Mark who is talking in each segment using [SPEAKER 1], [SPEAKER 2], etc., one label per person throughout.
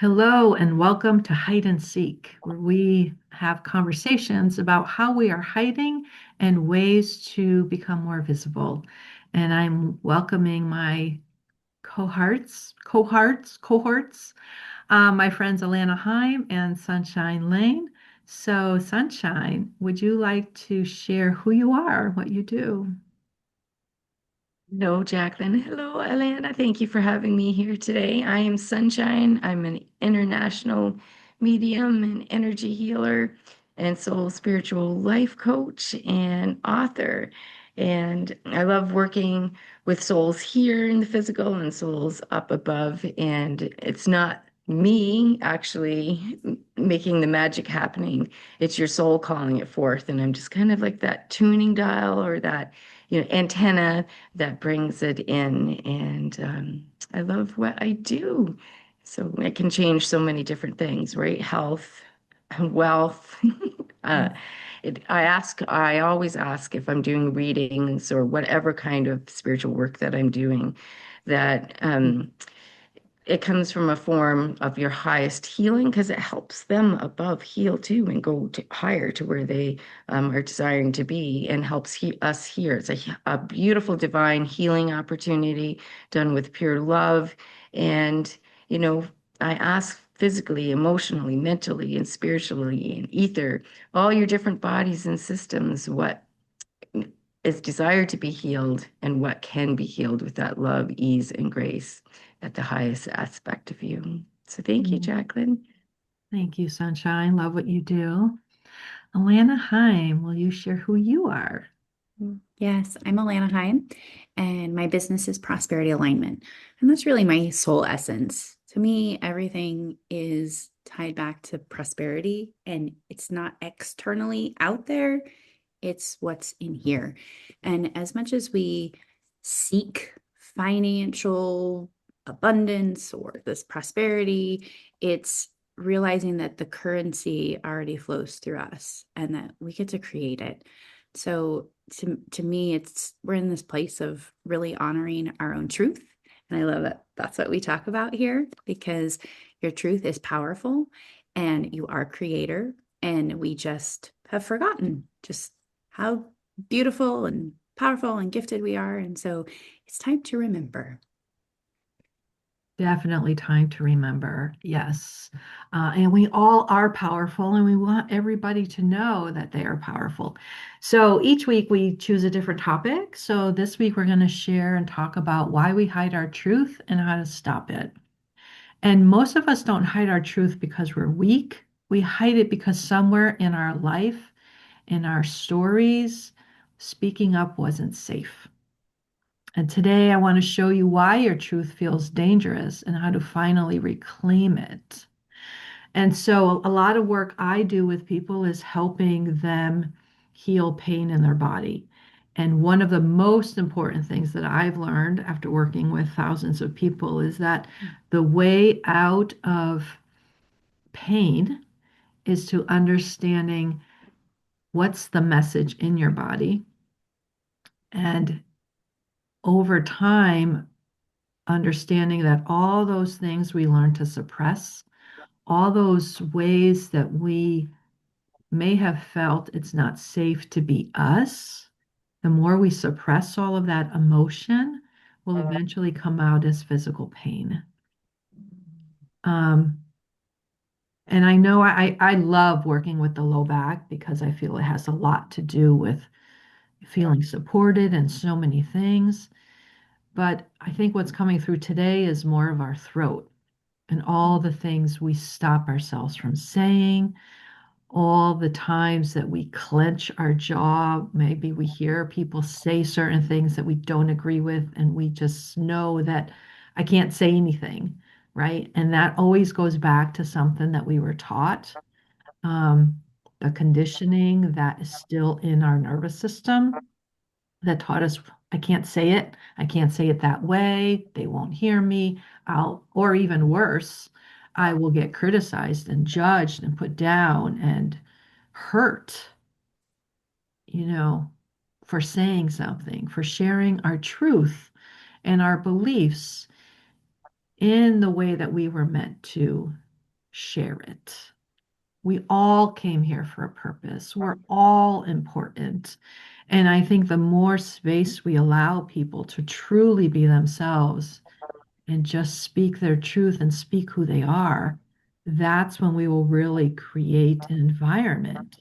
[SPEAKER 1] Hello, and welcome to Hide and Seek, where we have conversations about how we are hiding and ways to become more visible. And I'm welcoming my cohorts, my friends Alana Heim and Sunshine Layne. So, Sunshine, would you like to share who you are, what you do?
[SPEAKER 2] Hello, Jacqueline. Hello, Alana. Thank you for having me here today. I am Sunshine. I'm an international medium and energy healer and soul spiritual life coach and author. And I love working with souls here in the physical and souls up above. And it's not me actually making the magic happening. It's your soul calling it forth. And I'm just kind of like that tuning dial or that, antenna that brings it in. And I love what I do. So it can change so many different things, right? Health, wealth. uh, I always ask if I'm doing readings or whatever kind of spiritual work that I'm doing, that it comes from a form of your highest healing because it helps them above heal too and go to higher to where they are desiring to be and helps us here. It's a beautiful divine healing opportunity done with pure love. And, you know, I ask physically, emotionally, mentally, and spiritually, and ether, all your different bodies and systems, what is desired to be healed and what can be healed with that love, ease, and grace at the highest aspect of you. So thank you,
[SPEAKER 1] Mm,
[SPEAKER 2] Jacqueline.
[SPEAKER 1] Thank you, Sunshine. Love what you do. Alana Heim, will you share who you are?
[SPEAKER 3] Yes, I'm Alana Heim, and my business is prosperity alignment. And that's really my soul essence. To me, everything is tied back to prosperity, and it's not externally out there, it's what's in here. And as much as we seek financial abundance or this prosperity, it's realizing that the currency already flows through us and that we get to create it. So to me, it's we're in this place of really honoring our own truth. And I love that that's what we talk about here because your truth is powerful and you are creator. And we just have forgotten just how beautiful and powerful and gifted we are. And so it's time to remember.
[SPEAKER 1] Definitely time to remember. Yes. And we all are powerful, and we want everybody to know that they are powerful. So each week we choose a different topic. So this week we're going to share and talk about why we hide our truth and how to stop it. And most of us don't hide our truth because we're weak. We hide it because somewhere in our life, in our stories, speaking up wasn't safe. And today I want to show you why your truth feels dangerous and how to finally reclaim it. And so, a lot of work I do with people is helping them heal pain in their body. And one of the most important things that I've learned after working with thousands of people is that the way out of pain is to understanding what's the message in your body. And over time, understanding that all those things we learn to suppress, all those ways that we may have felt it's not safe to be us, the more we suppress all of that emotion will eventually come out as physical pain. Um, and I know I love working with the low back because I feel it has a lot to do with feeling supported and so many things. But I think what's coming through today is more of our throat and all the things we stop ourselves from saying, all the times that we clench our jaw. Maybe we hear people say certain things that we don't agree with, and we just know that I can't say anything, right? And that always goes back to something that we were taught, um, the conditioning that is still in our nervous system that taught us I can't say it. I can't say it that way. They won't hear me. Or even worse, I will get criticized and judged and put down and hurt, you know, for saying something, for sharing our truth and our beliefs in the way that we were meant to. share it. We all came here for a purpose. We're all important. And I think the more space we allow people to truly be themselves and just speak their truth and speak who they are, that's when we will really create an environment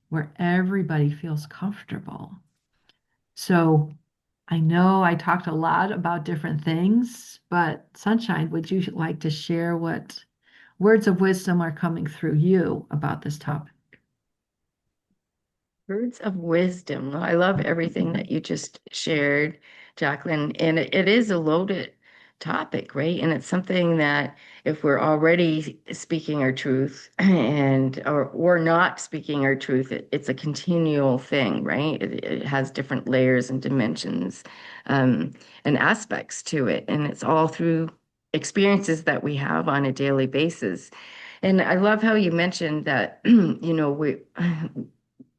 [SPEAKER 1] where everybody feels comfortable. So I know I talked a lot about different things, but Sunshine, would you like to share what words of wisdom are coming through you about this topic?
[SPEAKER 2] Words of wisdom. Well, I love everything that you just shared, Jacqueline. And it is a loaded topic, right? And it's something that if we're already speaking our truth and or not speaking our truth, it's a continual thing, right? It has different layers and dimensions and aspects to it. And it's all through experiences that we have on a daily basis. And I love how you mentioned that,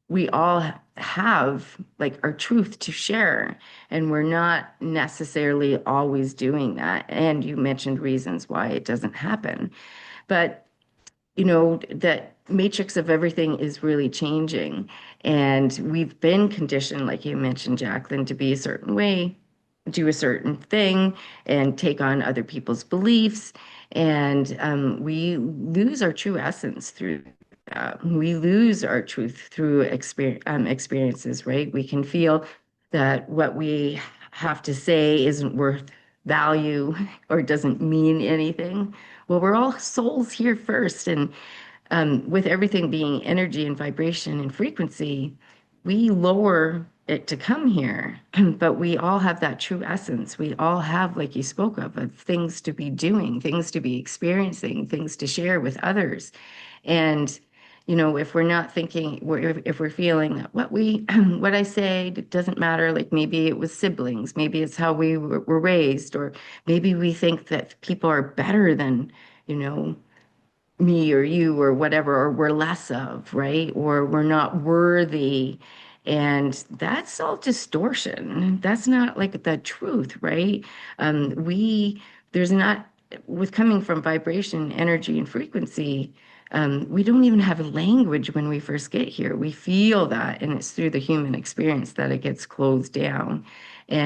[SPEAKER 2] we all have like our truth to share, and we're not necessarily always doing that. And you mentioned reasons why it doesn't happen. But that matrix of everything is really changing. And we've been conditioned, like you mentioned, Jacqueline, to be a certain way, do a certain thing, and take on other people's beliefs. And we lose our true essence through that. We lose our truth through experiences, right? We can feel that what we have to say isn't worth value or doesn't mean anything. Well, we're all souls here first. And with everything being energy and vibration and frequency, we lower it to come here. But we all have that true essence. We all have, like you spoke of things to be doing, things to be experiencing, things to share with others. And if we're not thinking, if we're feeling that what we, what I say doesn't matter, like maybe it was siblings, maybe it's how we were raised, or maybe we think that people are better than, you know, me or you or whatever, or we're less of, right? Or we're not worthy. And that's all distortion. That's not like the truth, right? There's not, with coming from vibration, energy, and frequency, we don't even have a language when we first get here. We feel that, and it's through the human experience that it gets closed down.
[SPEAKER 1] Mm.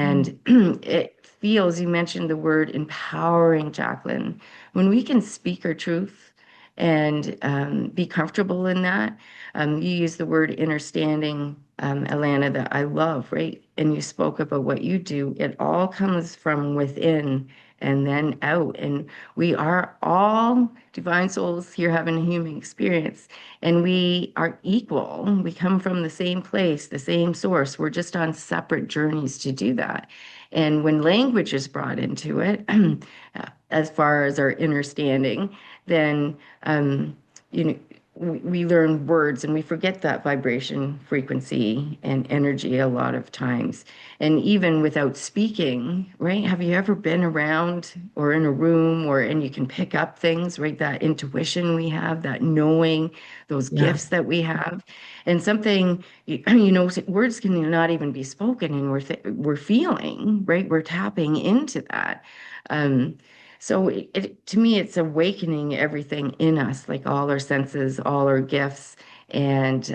[SPEAKER 2] And it feels, you mentioned the word empowering, Jacqueline. When we can speak our truth, and be comfortable in that. You use the word understanding, Alana, that I love, right? And you spoke about what you do. It all comes from within and then out. And we are all divine souls here having a human experience, and we are equal. We come from the same place, the same source. We're just on separate journeys to do that. And when language is brought into it, as far as our understanding, then you know we learn words and we forget that vibration, frequency, and energy a lot of times. And even without speaking, right? Have you ever been around or in a room and you can pick up things, right? That intuition we have, that knowing, those
[SPEAKER 1] Yeah.
[SPEAKER 2] gifts that we have, and something words can not even be spoken, and we're feeling, right? We're tapping into that. Um, so to me, it's awakening everything in us, like all our senses, all our gifts, and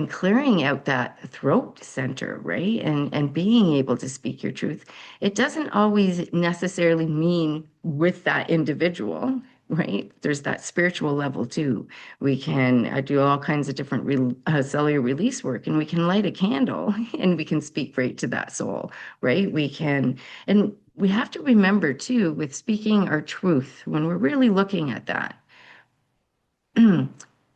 [SPEAKER 2] clearing out that throat center, right? And being able to speak your truth. It doesn't always necessarily mean with that individual, right? There's that spiritual level too. We can do all kinds of different cellular release work, and we can light a candle and we can speak right to that soul, right? We can, and we have to remember too, with speaking our truth, when we're really looking at that,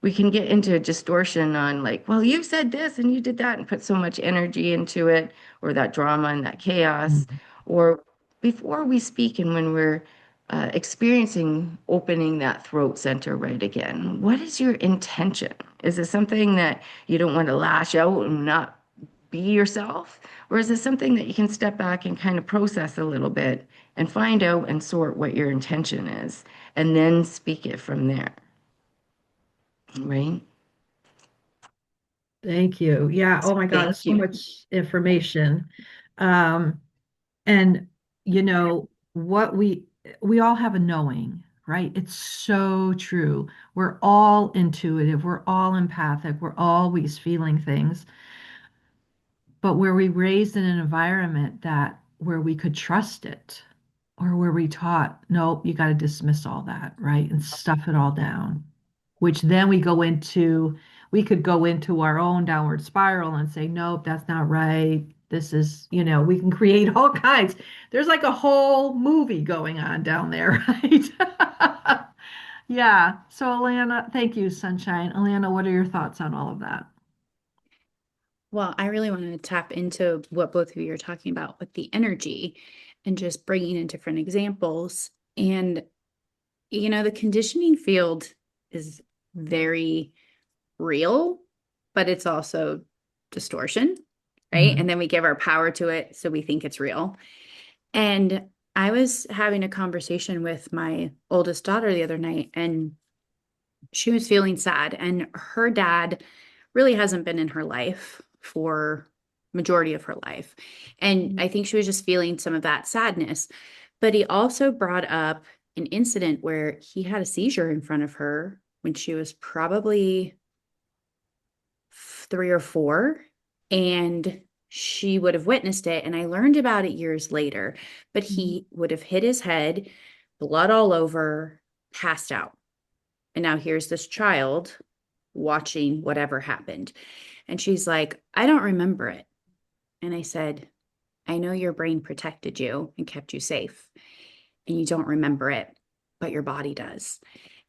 [SPEAKER 2] we can get into a distortion on like, well, you said this and you did that, and put so much energy into it, or that drama and that chaos.
[SPEAKER 1] Mm.
[SPEAKER 2] Or before we speak, and when we're experiencing opening that throat center right again, what is your intention? Is it something that you don't want to lash out and not be yourself? Or is it something that you can step back and kind of process a little bit and find out and sort what your intention is, and then speak it from there, right?
[SPEAKER 1] Thank you. Yeah. Oh my God,
[SPEAKER 2] Thank
[SPEAKER 1] so
[SPEAKER 2] you.
[SPEAKER 1] much information. Um, and what we all have a knowing. right? It's so true. We're all intuitive, we're all empathic, we're always feeling things. But were we raised in an environment that where we could trust it, or were we taught, nope, you got to dismiss all that, right? And stuff it all down, which then we could go into our own downward spiral and say, nope, that's not right. This is, we can create all kinds. There's like a whole movie going on down there, right? Yeah. So, Alana, thank you, Sunshine. Alana, what are your thoughts on all of that?
[SPEAKER 3] Well, I really wanted to tap into what both of you are talking about with the energy and just bringing in different examples. And, the conditioning field is very real, but it's also distortion, right?
[SPEAKER 1] Mhm.
[SPEAKER 3] And then we give our power to it, so we think it's real. And I was having a conversation with my oldest daughter the other night, and she was feeling sad, and her dad really hasn't been in her life for majority of her life. And I think she was just feeling some of that sadness. But he also brought up an incident where he had a seizure in front of her when she was probably 3 or 4, and she would have witnessed it. And I learned about it years later, but
[SPEAKER 1] Mhm.
[SPEAKER 3] he would have hit his head, blood all over, passed out. And now here's this child watching whatever happened. And she's like, I don't remember it. And I said, I know your brain protected you and kept you safe, and you don't remember it, but your body does.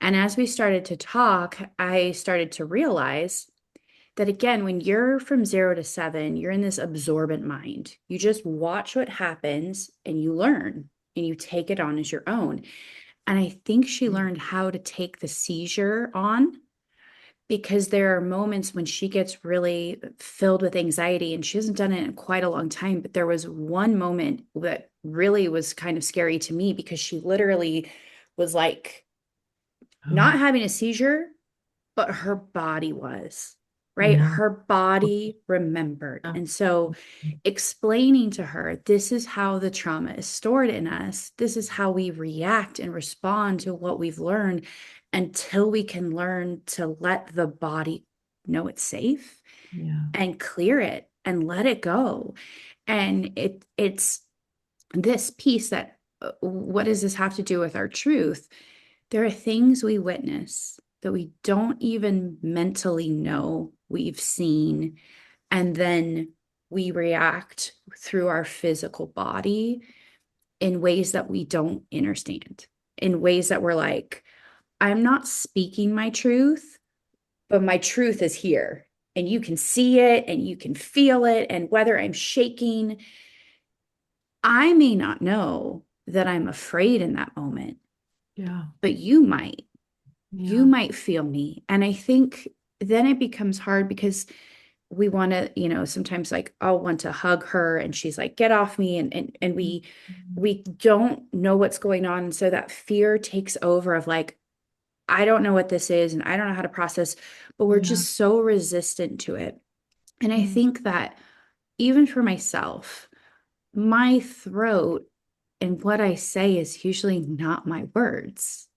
[SPEAKER 3] And as we started to talk, I started to realize that again, when you're from 0 to 7, you're in this absorbent mind. You just watch what happens and you learn and you take it on as your own. And I think she learned how to take the seizure on, because there are moments when she gets really filled with anxiety, and she hasn't done it in quite a long time. But there was one moment that really was kind of scary to me, because she literally was like
[SPEAKER 1] Oh,
[SPEAKER 3] not having a seizure, but her body was, right?
[SPEAKER 1] yeah.
[SPEAKER 3] Her body remembered.
[SPEAKER 1] Yeah.
[SPEAKER 3] And so explaining to her, this is how the trauma is stored in us. This is how we react and respond to what we've learned, until we can learn to let the body know it's safe
[SPEAKER 1] Yeah.
[SPEAKER 3] and clear it and let it go. And it's this piece that, what does this have to do with our truth? There are things we witness that we don't even mentally know we've seen. And then we react through our physical body in ways that we don't understand, in ways that we're like, I'm not speaking my truth, but my truth is here. And you can see it and you can feel it. And whether I'm shaking, I may not know that I'm afraid in that moment,
[SPEAKER 1] Yeah.
[SPEAKER 3] but you might. You
[SPEAKER 1] Yeah.
[SPEAKER 3] might feel me. And I think then it becomes hard, because we want to, sometimes like I'll want to hug her and she's like, get off me. And we don't know what's going on. And so that fear takes over of like, I don't know what this is and I don't know how to process, but we're
[SPEAKER 1] Yeah.
[SPEAKER 3] just so resistant to it. And I
[SPEAKER 1] Yeah.
[SPEAKER 3] think that even for myself, my throat and what I say is usually not my words.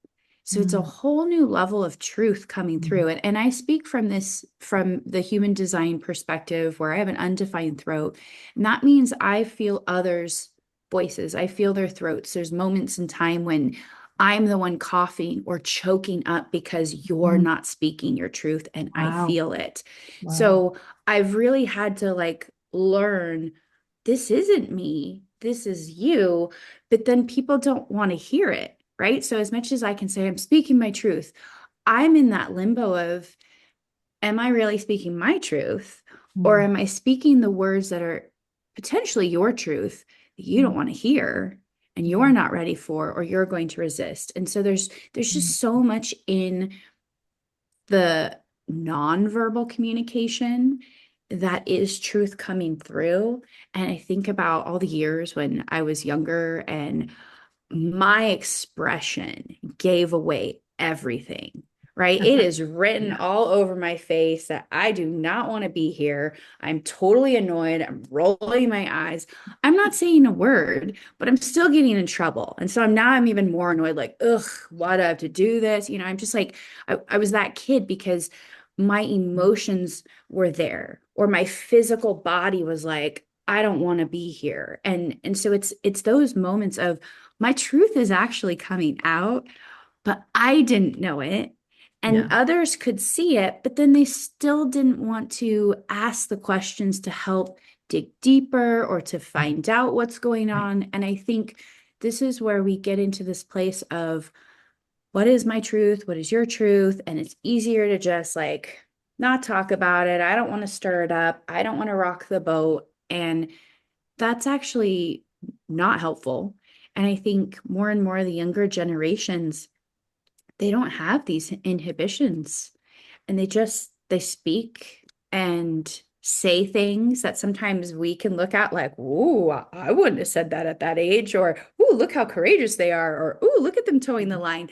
[SPEAKER 3] So it's a
[SPEAKER 1] Mm.
[SPEAKER 3] whole new level of truth coming
[SPEAKER 1] Mm.
[SPEAKER 3] through. And I speak from this, from the human design perspective, where I have an undefined throat. And that means I feel others' voices. I feel their throats. There's moments in time when I'm the one coughing or choking up because you're
[SPEAKER 1] Mm.
[SPEAKER 3] not speaking your truth, and I
[SPEAKER 1] Wow.
[SPEAKER 3] feel it.
[SPEAKER 1] Wow.
[SPEAKER 3] So I've really had to like learn, this isn't me, this is you. But then people don't want to hear it, right? So as much as I can say I'm speaking my truth, I'm in that limbo of, am I really speaking my truth? Or
[SPEAKER 1] Mm.
[SPEAKER 3] am I speaking the words that are potentially your truth that you don't
[SPEAKER 1] Mm.
[SPEAKER 3] want to hear and you're
[SPEAKER 1] Yeah.
[SPEAKER 3] not ready for, or you're going to resist? And so there's
[SPEAKER 1] Mm.
[SPEAKER 3] just so much in the nonverbal communication that is truth coming through. And I think about all the years when I was younger, and my expression gave away everything, right? It is written
[SPEAKER 1] Yeah.
[SPEAKER 3] all over my face that I do not want to be here. I'm totally annoyed. I'm rolling my eyes. I'm not saying a word, but I'm still getting in trouble. And so I'm even more annoyed, like, ugh, why do I have to do this? I'm just like, I was that kid because my emotions were there, or my physical body was like, I don't want to be here. And so it's those moments of my truth is actually coming out, but I didn't know it. And
[SPEAKER 1] Yeah.
[SPEAKER 3] others could see it, but then they still didn't want to ask the questions to help dig deeper or to find out what's going
[SPEAKER 1] Right.
[SPEAKER 3] on. And I think this is where we get into this place of what is my truth? What is your truth? And it's easier to just like not talk about it. I don't want to stir it up. I don't want to rock the boat. And that's actually not helpful. And I think more and more the younger generations, they don't have these inhibitions, and they speak and say things that sometimes we can look at like, "Ooh, I wouldn't have said that at that age," or "Ooh, look how courageous they are," or "Ooh, look at them towing the line."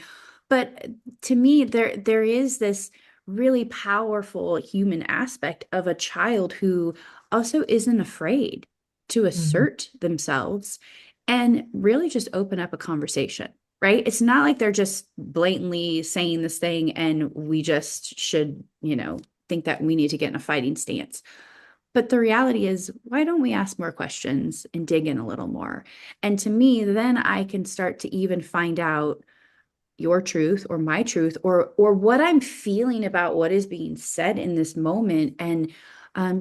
[SPEAKER 3] But to me, there is this really powerful human aspect of a child who also isn't afraid to
[SPEAKER 1] Mhm.
[SPEAKER 3] assert themselves and really just open up a conversation, right? It's not like they're just blatantly saying this thing and we just should, think that we need to get in a fighting stance. But the reality is, why don't we ask more questions and dig in a little more? And to me, then I can start to even find out your truth or my truth, or what I'm feeling about what is being said in this moment. And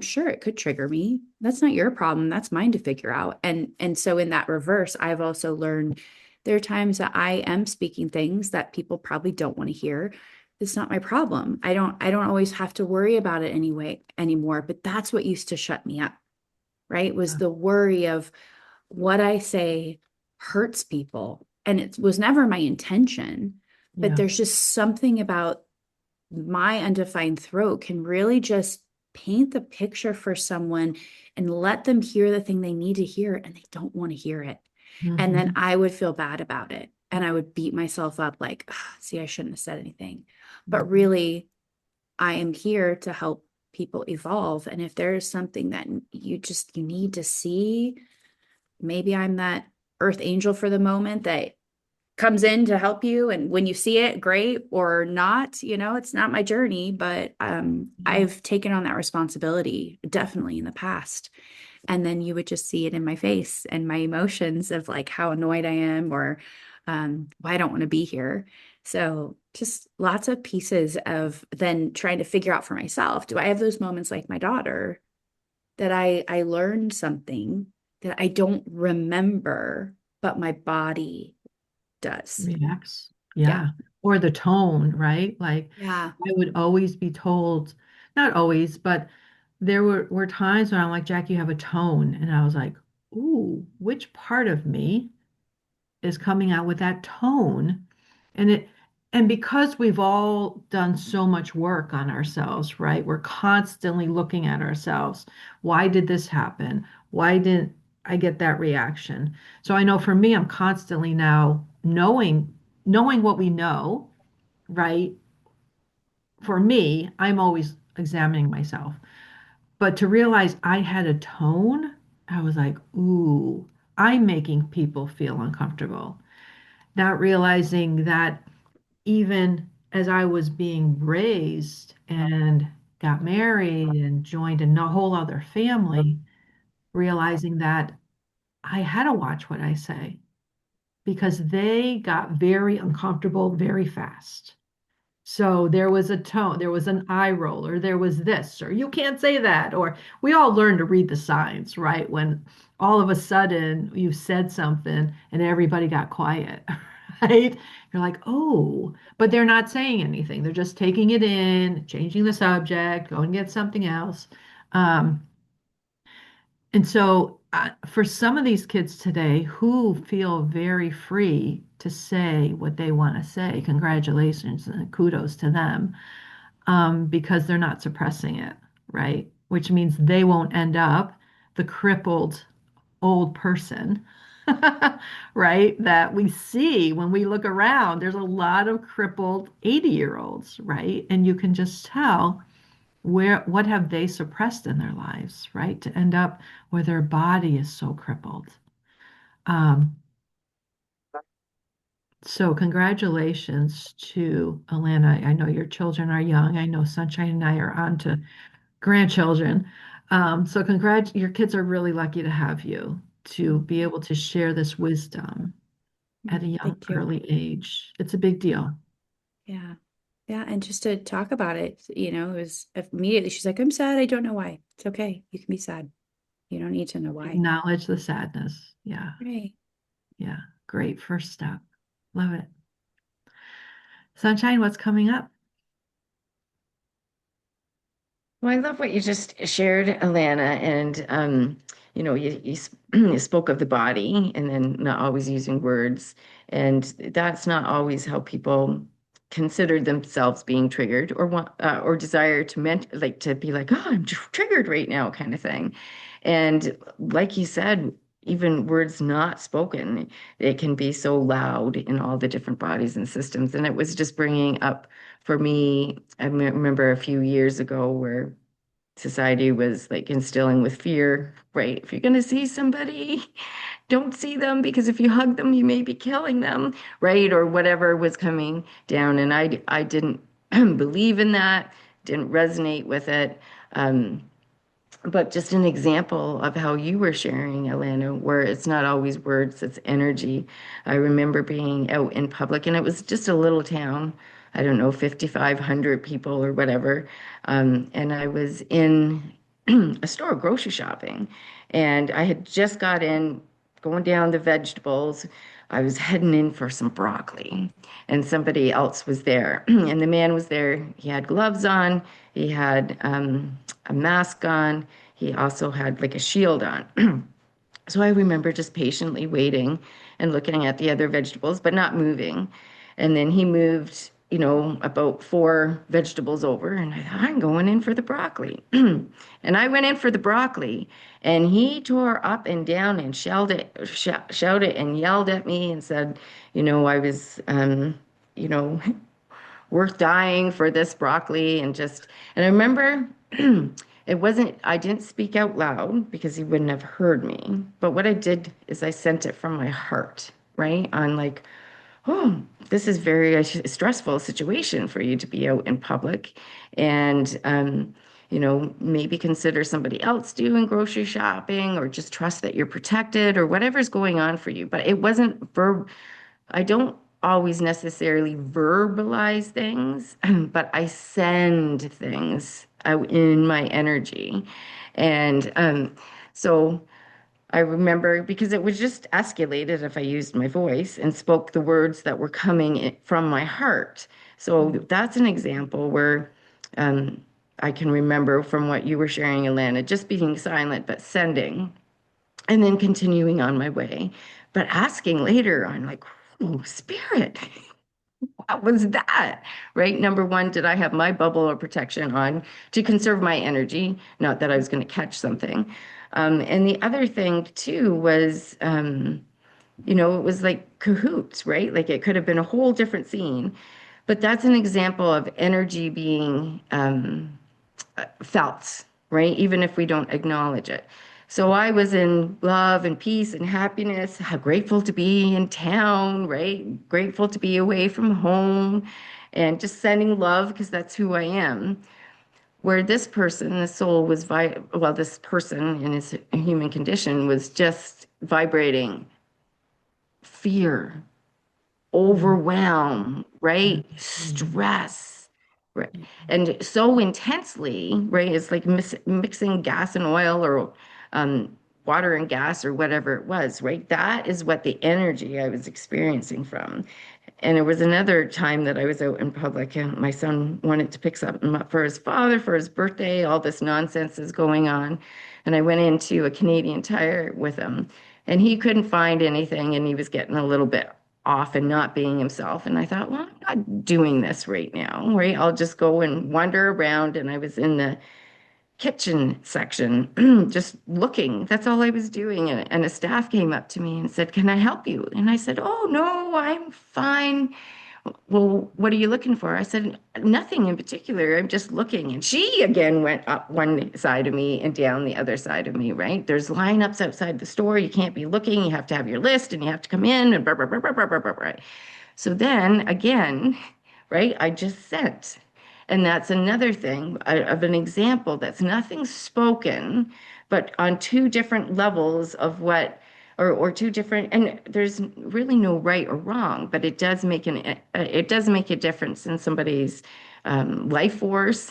[SPEAKER 3] sure, it could trigger me. That's not your problem. That's mine to figure out. And so in that reverse, I've also learned there are times that I am speaking things that people probably don't want to hear. It's not my problem. I don't always have to worry about it anyway anymore. But that's what used to shut me up, right? Was
[SPEAKER 1] Yeah.
[SPEAKER 3] the worry of what I say hurts people. And it was never my intention, but
[SPEAKER 1] Yeah.
[SPEAKER 3] there's just something about my undefined throat can really just paint the picture for someone and let them hear the thing they need to hear and they don't want to hear it. And then
[SPEAKER 1] Mhm.
[SPEAKER 3] I would feel bad about it. And I would beat myself up like, "Ah, see, I shouldn't have said anything." But
[SPEAKER 1] Mhm.
[SPEAKER 3] really, I am here to help people evolve. And if there is something that you need to see, maybe I'm that earth angel for the moment that comes in to help you. And when you see it, great, or not, it's not my journey, but
[SPEAKER 1] Yeah.
[SPEAKER 3] I've taken on that responsibility definitely in the past. And then you would just see it in my face and my emotions of like how annoyed I am, or why I don't want to be here. So just lots of pieces of then trying to figure out for myself, do I have those moments like my daughter that I learned something that I don't remember, but my body does.
[SPEAKER 1] Reacts.
[SPEAKER 3] Yeah.
[SPEAKER 1] Yeah. Or the tone, right? Like
[SPEAKER 3] Yeah.
[SPEAKER 1] I would always be told, not always, but there were times when I'm like, Jack, you have a tone. And I was like, ooh, which part of me is coming out with that tone? And because we've all done so much work on ourselves, right? We're constantly looking at ourselves. Why did this happen? Why didn't I get that reaction? So I know for me, I'm constantly now knowing what we know, right? For me, I'm always examining myself. But to realize I had a tone, I was like, ooh, I'm making people feel uncomfortable. Not realizing that even as I was being raised and got married and joined a whole other family, realizing that I had to watch what I say because they got very uncomfortable very fast. So there was a tone, there was an eye roll, or there was this, or you can't say that, or we all learn to read the signs, right? When all of a sudden you said something and everybody got quiet, right? You're like, oh, but they're not saying anything. They're just taking it in, changing the subject, going to get something else. Um, and so, for some of these kids today who feel very free to say what they want to say, congratulations and kudos to them, because they're not suppressing it, right? Which means they won't end up the crippled old person, right? That we see when we look around. There's a lot of crippled 80-year-olds, right? And you can just tell what have they suppressed in their lives, right? To end up where their body is so crippled. Um, so congratulations to Alana. I know your children are young. I know Sunshine and I are on to grandchildren. So your kids are really lucky to have you to be able to share this wisdom at a young,
[SPEAKER 3] Thank you.
[SPEAKER 1] early age. It's a big deal.
[SPEAKER 3] Yeah. Yeah. And just to talk about it, it was immediately, she's like, I'm sad. I don't know why. It's okay. You can be sad. You don't need to know why.
[SPEAKER 1] Acknowledge the sadness. Yeah.
[SPEAKER 3] Right.
[SPEAKER 1] Yeah. Great first step. Love it. Sunshine, what's coming up?
[SPEAKER 2] Well, I love what you just shared, Alana, and you spoke of the body and then not always using words, and that's not always how people consider themselves being triggered or want or desire to like to be like, oh, I'm triggered right now, kind of thing. And like you said, even words not spoken, it can be so loud in all the different bodies and systems. And it was just bringing up for me, I remember a few years ago where society was like instilling with fear, right? If you're going to see somebody, don't see them because if you hug them, you may be killing them, right? Or whatever was coming down. And I didn't believe in that, didn't resonate with it. Um, but just an example of how you were sharing, Alana, where it's not always words, it's energy. I remember being out in public, and it was just a little town, I don't know, 5,500 people or whatever. And I was in a store grocery shopping, and I had just got in, going down the vegetables. I was heading in for some broccoli, and somebody else was there. And the man was there. He had gloves on, he had a mask on. He also had like a shield on. So I remember just patiently waiting and looking at the other vegetables, but not moving. And then he moved, about four vegetables over, and I thought, I'm going in for the broccoli. And I went in for the broccoli, and he tore up and down and shouted and yelled at me and said, I was, you know, worth dying for this broccoli and I remember I didn't speak out loud because he wouldn't have heard me. But what I did is I sent it from my heart, right? On like, oh, this is very stressful situation for you to be out in public. And, maybe consider somebody else doing grocery shopping or just trust that you're protected or whatever's going on for you. But it wasn't I don't always necessarily verbalize things, but I send things out in my energy. And so I remember because it was just escalated if I used my voice and spoke the words that were coming from my heart. So that's an example where um, I can remember from what you were sharing, Alana, just being silent, but sending and then continuing on my way. But asking later, I'm like, oh, spirit, what was that? Right? Number one, did I have my bubble of protection on to conserve my energy? Not that I was going to catch something. And the other thing too was, it was like cahoots, right? Like it could have been a whole different scene. But that's an example of energy being felt, right? Even if we don't acknowledge it. So I was in love and peace and happiness, how grateful to be in town, right? Grateful to be away from home and just sending love because that's who I am. Where this person, the soul was, this person in his human condition was just vibrating fear,
[SPEAKER 1] Mhm.
[SPEAKER 2] overwhelm, right?
[SPEAKER 1] Mhm.
[SPEAKER 2] Stress, right? And so intensely, right? It's like mixing gas and oil or um, water and gas or whatever it was, right? That is what the energy I was experiencing from. And there was another time that I was out in public and my son wanted to pick something up for his father for his birthday. All this nonsense is going on. And I went into a Canadian Tire with him and he couldn't find anything and he was getting a little bit off and not being himself. And I thought, well, I'm not doing this right now, right? I'll just go and wander around. And I was in the kitchen section, just looking. That's all I was doing. And a staff came up to me and said, "Can I help you?" And I said, "Oh, no, I'm fine." "Well, what are you looking for?" I said, "Nothing in particular. I'm just looking." And she again went up one side of me and down the other side of me, right? There's lineups outside the store. You can't be looking. You have to have your list and you have to come in and blah, blah, blah, blah, blah, blah, blah, blah. So then again, right, I just sent. And that's another thing of an example that's nothing spoken, but on two different levels of what, or two different, and there's really no right or wrong, but it does make a difference in somebody's life force,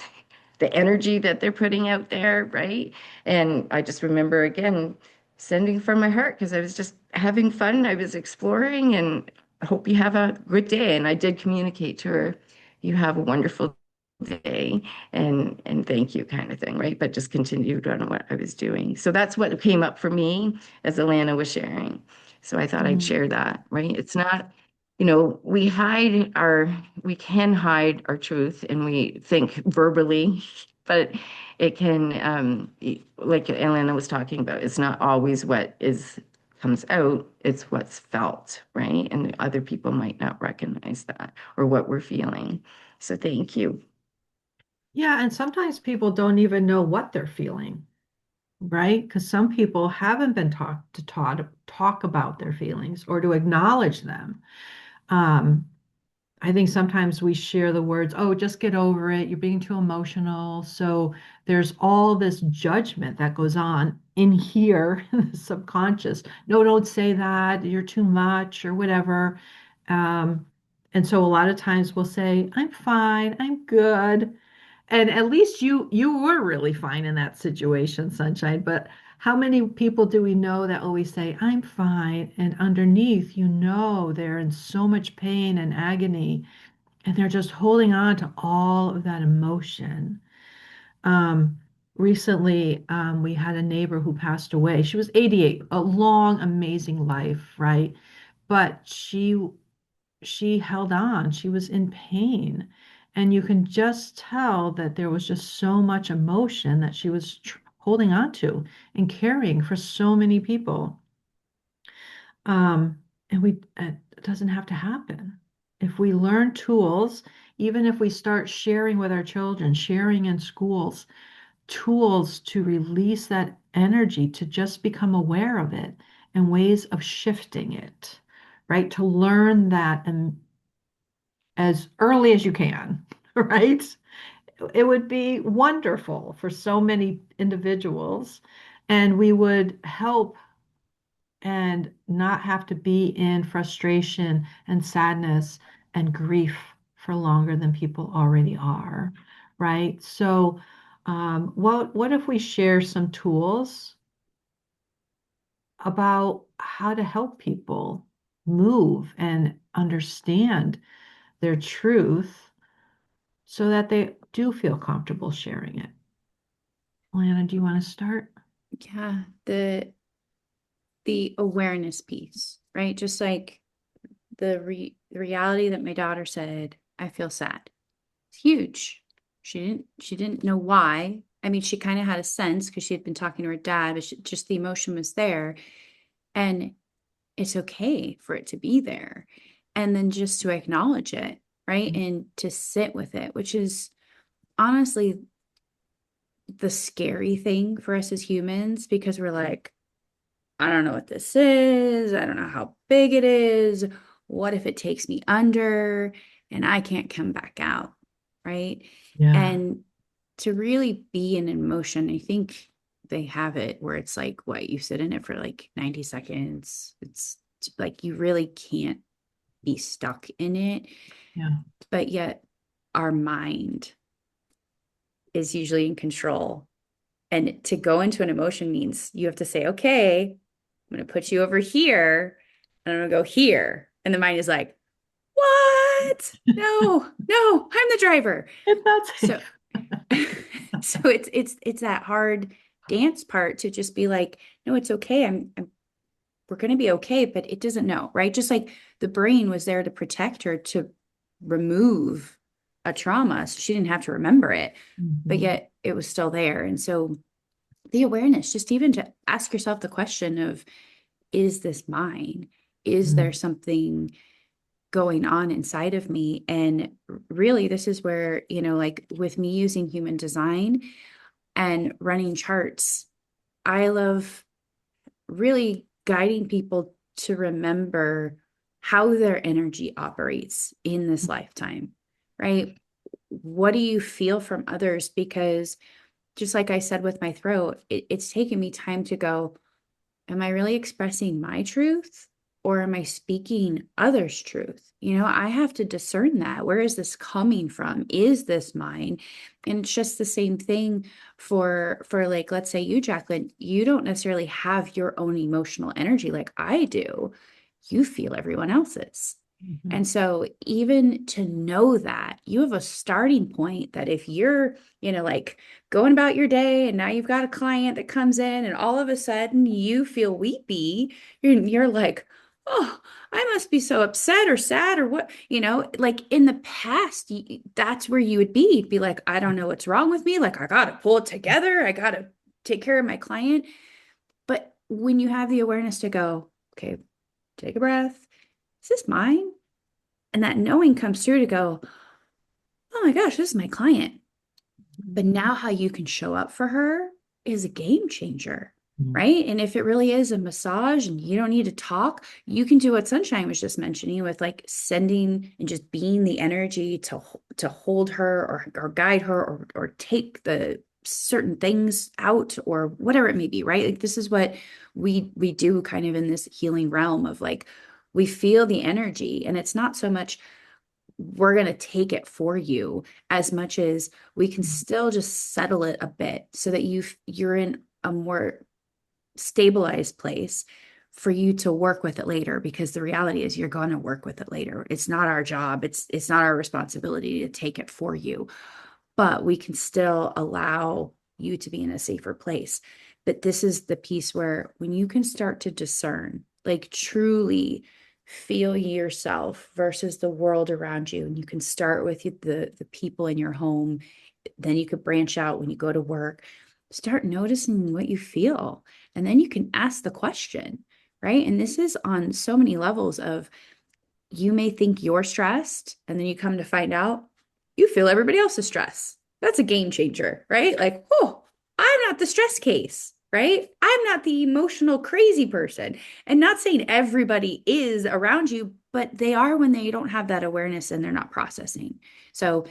[SPEAKER 2] the energy that they're putting out there, right? And I just remember again sending from my heart because I was just having fun. I was exploring, and I hope you have a good day. And I did communicate to her, "You have a wonderful day and thank you," kind of thing, right? But just continued on what I was doing. So that's what came up for me as Alana was sharing. So I thought I'd
[SPEAKER 1] Mm.
[SPEAKER 2] share that, right? It's not, we can hide our truth and we think verbally, but it can, like Alana was talking about, it's not always what is comes out, it's what's felt, right? And other people might not recognize that or what we're feeling. So thank you.
[SPEAKER 1] Yeah, and sometimes people don't even know what they're feeling, right? Because some people haven't been taught to talk about their feelings or to acknowledge them. Um, I think sometimes we share the words, "Oh, just get over it. You're being too emotional." So there's all this judgment that goes on in here, the subconscious. "No, don't say that. You're too much," or whatever. Um, and so a lot of times we'll say, "I'm fine. I'm good." And at least you were really fine in that situation, Sunshine. But how many people do we know that always say, "I'm fine," and underneath, they're in so much pain and agony, and they're just holding on to all of that emotion. Um, Recently, we had a neighbor who passed away. She was 88, a long, amazing life, right? But she held on. She was in pain. And you can just tell that there was just so much emotion that she was holding on to and carrying for so many people. And it doesn't have to happen. If we learn tools, even if we start sharing with our children, sharing in schools, tools to release that energy, to just become aware of it and ways of shifting it, right? To learn that and as early as you can, right? It would be wonderful for so many individuals, and we would help and not have to be in frustration and sadness and grief for longer than people already are, right? So, what if we share some tools about how to help people move and understand their truth so that they do feel comfortable sharing it? Lana, do you want to start?
[SPEAKER 3] Yeah, the awareness piece, right? Just like the reality that my daughter said, "I feel sad." It's huge. She didn't know why. I mean, she kind of had a sense because she had been talking to her dad, but just the emotion was there. And it's okay for it to be there. And then just to acknowledge it, right? And to sit with it, which is honestly the scary thing for us as humans because we're like, "I don't know what this is. I don't know how big it is. What if it takes me under and I can't come back out?" Right.
[SPEAKER 1] Yeah.
[SPEAKER 3] And to really be in emotion, I think they have it where it's like, what, you sit in it for like 90 seconds. It's like you really can't be stuck in it.
[SPEAKER 1] Yeah.
[SPEAKER 3] But yet our mind is usually in control. And to go into an emotion means you have to say, "Okay, I'm going to put you over here and I'm going to go here." And the mind is like, "What? No, no, I'm the driver."
[SPEAKER 1] It's not
[SPEAKER 3] So,
[SPEAKER 1] safe.
[SPEAKER 3] so it's that hard dance part to just be like, "No, it's okay. We're going to be okay." But it doesn't know, right? Just like the brain was there to protect her, to remove a trauma. So she didn't have to remember it, but
[SPEAKER 1] Mhm.
[SPEAKER 3] yet it was still there. And so the awareness, just even to ask yourself the question of, is this mine? Is there
[SPEAKER 1] Mhm.
[SPEAKER 3] something going on inside of me? And really, this is where, like with me using human design and running charts, I love really guiding people to remember how their energy operates in this lifetime, right? What do you feel from others? Because just like I said with my throat, it's taken me time to go, am I really expressing my truth or am I speaking others' truth? I have to discern that. Where is this coming from? Is this mine? And it's just the same thing for like, let's say you, Jacqueline, you don't necessarily have your own emotional energy like I do. You feel everyone else's.
[SPEAKER 1] Mhm.
[SPEAKER 3] And so even to know that you have a starting point that if you're, like going about your day and now you've got a client that comes in and all of a sudden you feel weepy, you're like, oh, I must be so upset or sad or what, like in the past, that's where you would be. You'd be like, I don't know what's wrong with me. Like, I got to pull it together. I got to take care of my client. But when you have the awareness to go, okay, take a breath. Is this mine? And that knowing comes through to go, oh my gosh, this is my client. But now how you can show up for her is a game changer,
[SPEAKER 1] Mhm.
[SPEAKER 3] right? And if it really is a massage and you don't need to talk, you can do what Sunshine was just mentioning with like sending and just being the energy to hold her or guide her or take the certain things out or whatever it may be, right? Like this is what we do kind of in this healing realm of like we feel the energy and it's not so much we're going to take it for you as much as we can still just settle it a bit so that you're in a more stabilized place for you to work with it later because the reality is you're going to work with it later. It's not our job. It's not our responsibility to take it for you, but we can still allow you to be in a safer place. But this is the piece where when you can start to discern, like truly feel yourself versus the world around you, and you can start with the people in your home, then you could branch out when you go to work, start noticing what you feel, and then you can ask the question, right? And this is on so many levels of you may think you're stressed, and then you come to find out you feel everybody else's stress. That's a game changer, right? Like, oh, I'm not the stress case, right? I'm not the emotional crazy person. And not saying everybody is around you, but they are when they don't have that awareness and they're not processing. So,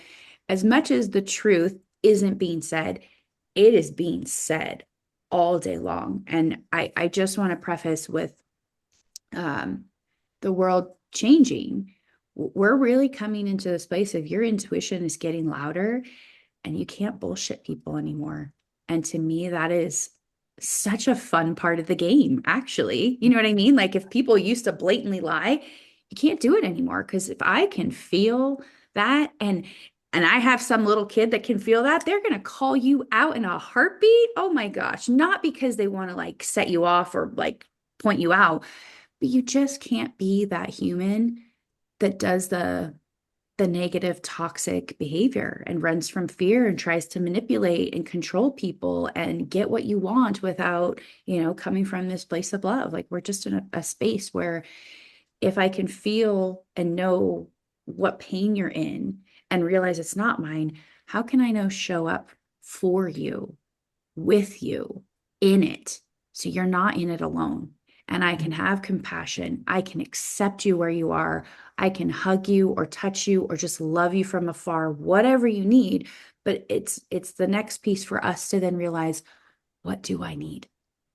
[SPEAKER 3] as much as the truth isn't being said, it is being said all day long. And I just want to preface with um, the world changing, we're really coming into this place of your intuition is getting louder and you can't bullshit people anymore. And to me, that is such a fun part of the game, actually. You know what I mean? Like if people used to blatantly lie, you can't do it anymore. Because if I can feel that and I have some little kid that can feel that, they're going to call you out in a heartbeat. Oh my gosh. Not because they want to like set you off or like point you out, but you just can't be that human that does the negative toxic behavior and runs from fear and tries to manipulate and control people and get what you want without, coming from this place of love. Like we're just in a space where if I can feel and know what pain you're in and realize it's not mine, how can I know show up for you, with you, in it, so you're not in it alone? And I can have compassion. I can accept you where you are. I can hug you or touch you or just love you from afar, whatever you need. But it's the next piece for us to then realize, what do I need?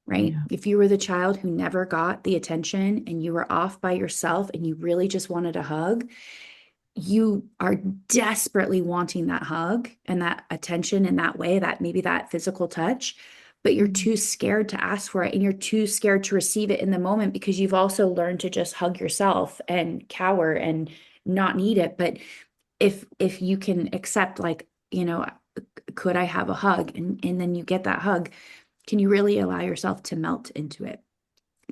[SPEAKER 3] Right?
[SPEAKER 1] Yeah.
[SPEAKER 3] If you were the child who never got the attention and you were off by yourself and you really just wanted a hug, you are desperately wanting that hug and that attention in that way, that maybe that physical touch, but you're
[SPEAKER 1] Mhm.
[SPEAKER 3] too scared to ask for it and you're too scared to receive it in the moment because you've also learned to just hug yourself and cower and not need it. But if you can accept like, could I have a hug? And then you get that hug, can you really allow yourself to melt into it,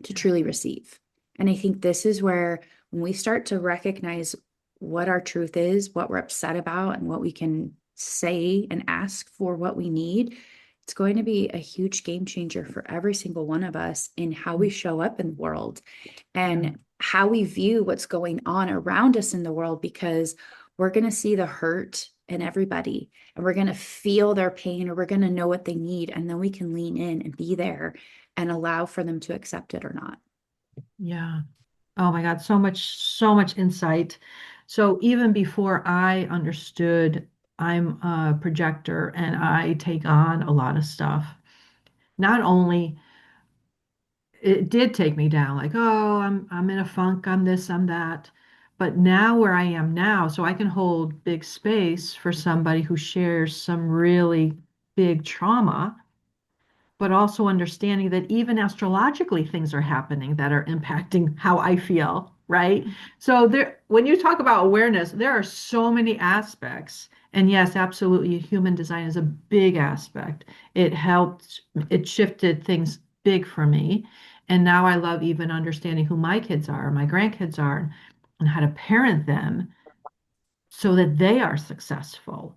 [SPEAKER 3] to truly receive? And I think this is where when we start to recognize what our truth is, what we're upset about, and what we can say and ask for what we need, it's going to be a huge game changer for every single one of us in how we show up in the world
[SPEAKER 1] Yeah.
[SPEAKER 3] and how we view what's going on around us in the world, because we're going to see the hurt in everybody and we're going to feel their pain, or we're going to know what they need. And then we can lean in and be there and allow for them to accept it or not.
[SPEAKER 1] Yeah. Oh my God, so much insight. So even before I understood I'm a projector and I take on a lot of stuff, not only it did take me down, like, oh, I'm in a funk, I'm this, I'm that. But now where I am now, so I can hold big space for somebody who shares some really big trauma, but also understanding that even astrologically things are happening that are impacting how I feel, right? So there, when you talk about awareness, there are so many aspects. And yes, absolutely, human design is a big aspect. It helped, it shifted things big for me. And now I love even understanding who my kids are, my grandkids are, and how to parent them so that they are successful.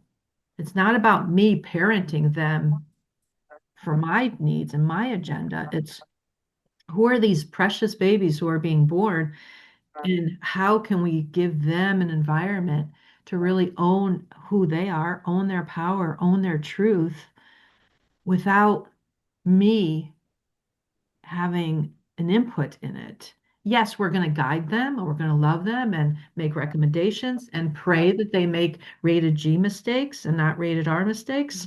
[SPEAKER 1] It's not about me parenting them for my needs and my agenda. It's who are these precious babies who are being born, and how can we give them an environment to really own who they are, own their power, own their truth without me having an input in it. Yes, we're going to guide them and we're going to love them and make recommendations and pray that they make rated G mistakes and not rated R mistakes.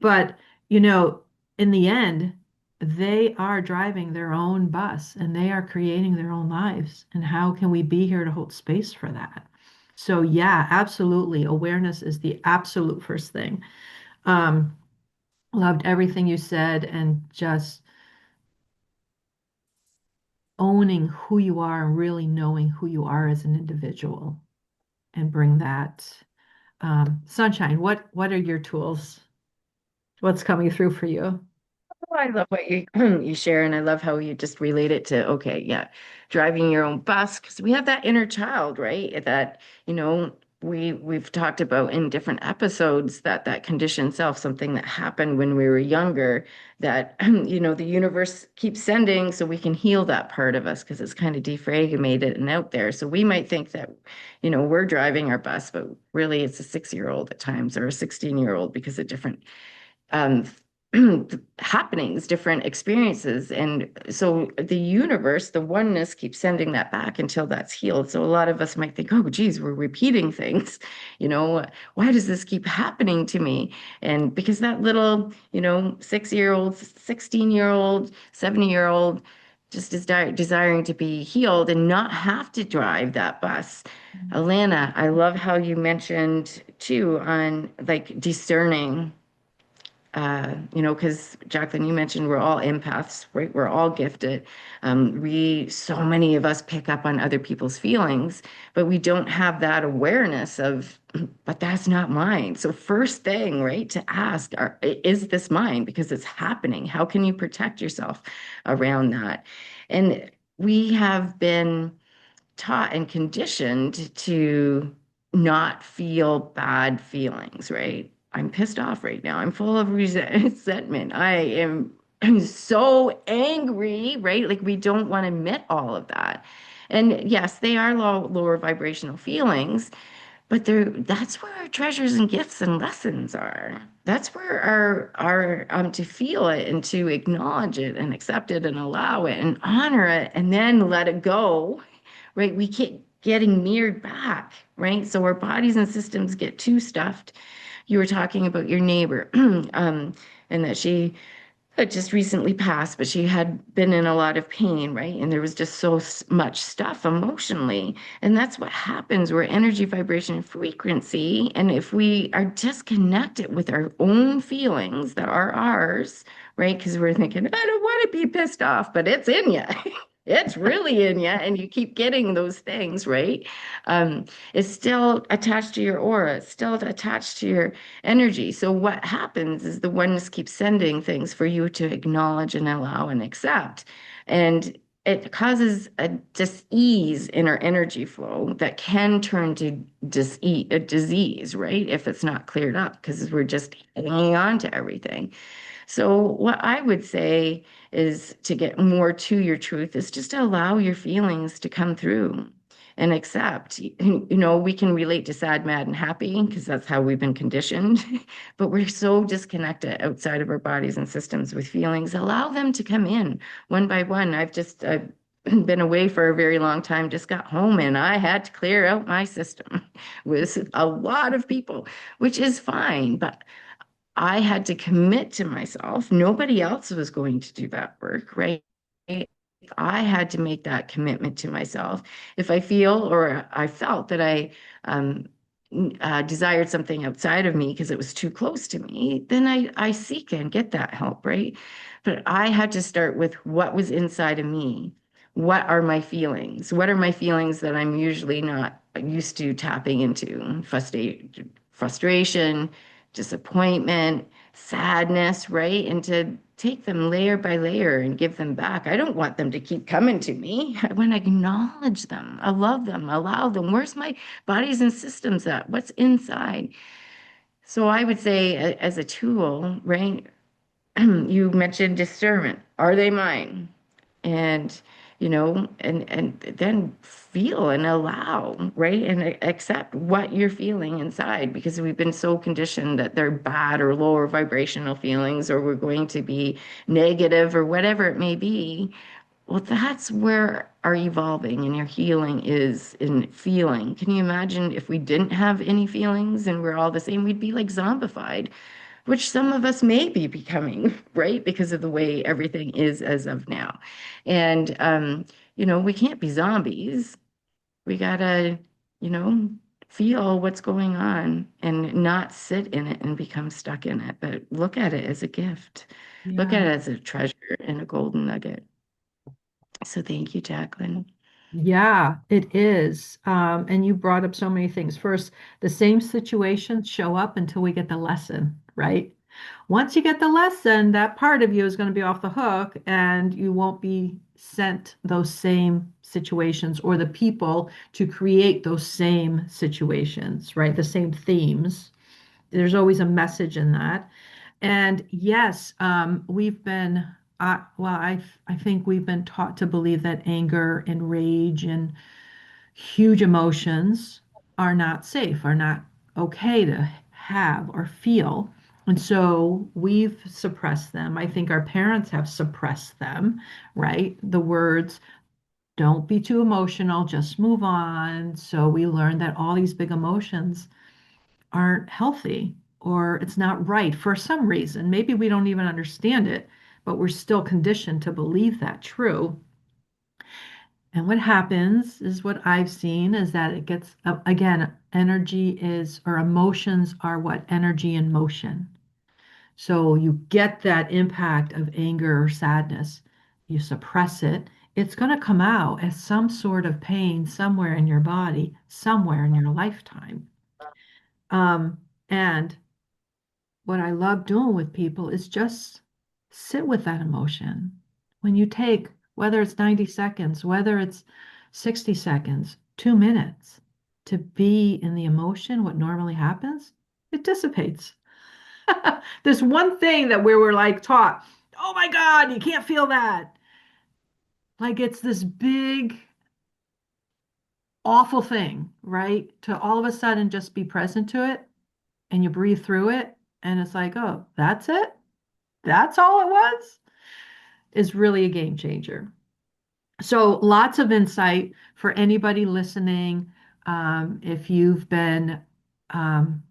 [SPEAKER 1] But, you know, in the end, they are driving their own bus and they are creating their own lives. And how can we be here to hold space for that? So, yeah, absolutely. Awareness is the absolute first thing. Um, Loved everything you said, and just owning who you are and really knowing who you are as an individual and bring that. Sunshine, what are your tools? What's coming through for you?
[SPEAKER 2] Oh, I love what you you share, and I love how you just relate it to, okay, yeah, driving your own bus, because we have that inner child, right? That, we've talked about in different episodes, that conditioned self, something that happened when we were younger, that the universe keeps sending so we can heal that part of us because it's kind of defragmented and out there. So we might think that, we're driving our bus, but really it's a 6-year-old at times or a 16-year-old because of different um, happenings, different experiences. And so the universe, the oneness keeps sending that back until that's healed. So a lot of us might think, oh, geez, we're repeating things. Why does this keep happening to me? And because that little, 6-year-old, 16-year-old, 70-year-old just is desiring to be healed and not have to drive that bus. Alana, I love how you mentioned too on like discerning because Jacqueline, you mentioned we're all empaths, right? We're all gifted. So many of us pick up on other people's feelings, but we don't have that awareness of, but that's not mine. So first thing, right, to ask, is this mine? Because it's happening. How can you protect yourself around that? And we have been taught and conditioned to not feel bad feelings, right? I'm pissed off right now. I'm full of resentment. I'm so angry, right? Like we don't want to admit all of that. And yes, they are lower vibrational feelings, but that's where our treasures and gifts and lessons are. That's where our to feel it and to acknowledge it and accept it and allow it and honor it and then let it go, right? We keep getting mirrored back, right? So our bodies and systems get too stuffed. You were talking about your neighbor, and that she had just recently passed, but she had been in a lot of pain, right? And there was just so much stuff emotionally. And that's what happens. We're energy, vibration, and frequency. And if we are disconnected with our own feelings that are ours, right? Because we're thinking, I don't want to be pissed off, but it's in you. It's really in you, and you keep getting those things, right? Um, it's still attached to your aura. It's still attached to your energy. So what happens is the oneness keeps sending things for you to acknowledge and allow and accept. And it causes a dis-ease in our energy flow that can turn to a disease, right? If it's not cleared up, because we're just hanging on to everything. So what I would say is to get more to your truth is just to allow your feelings to come through and accept. We can relate to sad, mad, and happy because that's how we've been conditioned, but we're so disconnected outside of our bodies and systems with feelings. Allow them to come in one by one. I've been away for a very long time, just got home and I had to clear out my system with a lot of people, which is fine, but I had to commit to myself. Nobody else was going to do that work, right? I had to make that commitment to myself. If I feel or I felt that I um, desired something outside of me because it was too close to me, then I seek and get that help, right? But I had to start with what was inside of me. What are my feelings? What are my feelings that I'm usually not used to tapping into? Frustration, disappointment, sadness, right? And to take them layer by layer and give them back. I don't want them to keep coming to me. I want to acknowledge them. I love them, allow them. Where's my bodies and systems at? What's inside? So I would say, as a tool, right? You mentioned discernment. Are they mine? And and then feel and allow, right? And accept what you're feeling inside because we've been so conditioned that they're bad or lower vibrational feelings or we're going to be negative or whatever it may be. Well, that's where our evolving and your healing is in feeling. Can you imagine if we didn't have any feelings and we're all the same? We'd be like zombified, which some of us may be becoming, right? Because of the way everything is as of now. And, we can't be zombies. We gotta, you know, feel what's going on and not sit in it and become stuck in it, but look at it as a gift. Look at
[SPEAKER 1] Yeah.
[SPEAKER 2] it as a treasure and a golden nugget. So thank you, Jacqueline.
[SPEAKER 1] Yeah, it is. And you brought up so many things. First, the same situations show up until we get the lesson, right? Once you get the lesson, that part of you is going to be off the hook and you won't be sent those same situations or the people to create those same situations, right? The same themes. There's always a message in that. And yes, we've been, I think we've been taught to believe that anger and rage and huge emotions are not safe, are not okay to have or feel. And so we've suppressed them. I think our parents have suppressed them, right? The words, don't be too emotional, just move on. So we learned that all these big emotions aren't healthy or it's not right for some reason. Maybe we don't even understand it, but we're still conditioned to believe that true. And what happens is what I've seen is that it gets, again, energy is, or emotions are what energy in motion. So you get that impact of anger or sadness, you suppress it, it's going to come out as some sort of pain somewhere in your body, somewhere in your lifetime. And what I love doing with people is just sit with that emotion. When you take, whether it's 90 seconds, whether it's 60 seconds, 2 minutes to be in the emotion, what normally happens, it dissipates. There's one thing that where we're like taught, oh my God, you can't feel that. Like it's this big, awful thing, right? To all of a sudden just be present to it and you breathe through it. And it's like, oh, that's it? That's all it was? Is really a game changer. So lots of insight for anybody listening. If you've been um,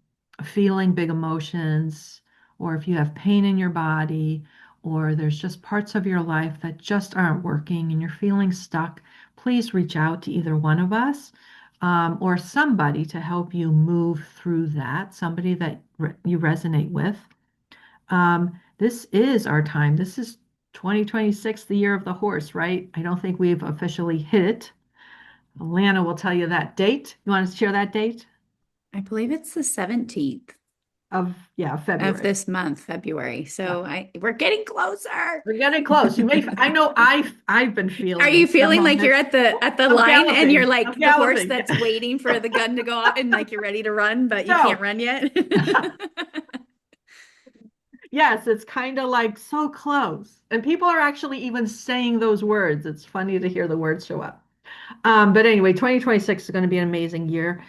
[SPEAKER 1] feeling big emotions, or if you have pain in your body, or there's just parts of your life that just aren't working and you're feeling stuck, please reach out to either one of us or somebody to help you move through that, somebody that you resonate with. This is our time. This is 2026, the year of the horse, right? I don't think we've officially hit it. Alana will tell you that date. You want to share that date?
[SPEAKER 3] I believe it's the 17th.
[SPEAKER 1] yeah,
[SPEAKER 3] of
[SPEAKER 1] February.
[SPEAKER 3] this month, February.
[SPEAKER 1] Yeah.
[SPEAKER 3] So we're getting closer.
[SPEAKER 1] We're getting close. I know I've been
[SPEAKER 3] Are
[SPEAKER 1] feeling
[SPEAKER 3] you
[SPEAKER 1] the
[SPEAKER 3] feeling like you're
[SPEAKER 1] moment.
[SPEAKER 3] at the
[SPEAKER 1] I'm
[SPEAKER 3] line and you're
[SPEAKER 1] galloping.
[SPEAKER 3] like
[SPEAKER 1] I'm
[SPEAKER 3] the horse
[SPEAKER 1] galloping.
[SPEAKER 3] that's waiting for the gun to go off and like you're ready to run, but you
[SPEAKER 1] So,
[SPEAKER 3] can't run yet?
[SPEAKER 1] yes, it's kind of like so close. And people are actually even saying those words. It's funny to hear the words show up. But anyway, 2026 is going to be an amazing year.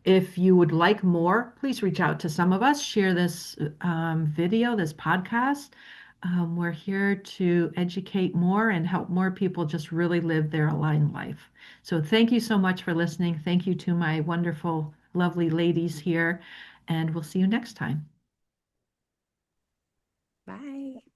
[SPEAKER 1] If you would like more, please reach out to some of us, share this video, this podcast. We're here to educate more and help more people just really live their aligned life. So thank you so much for listening. Thank you to my wonderful, lovely ladies here, and we'll see you next time.
[SPEAKER 3] Bye.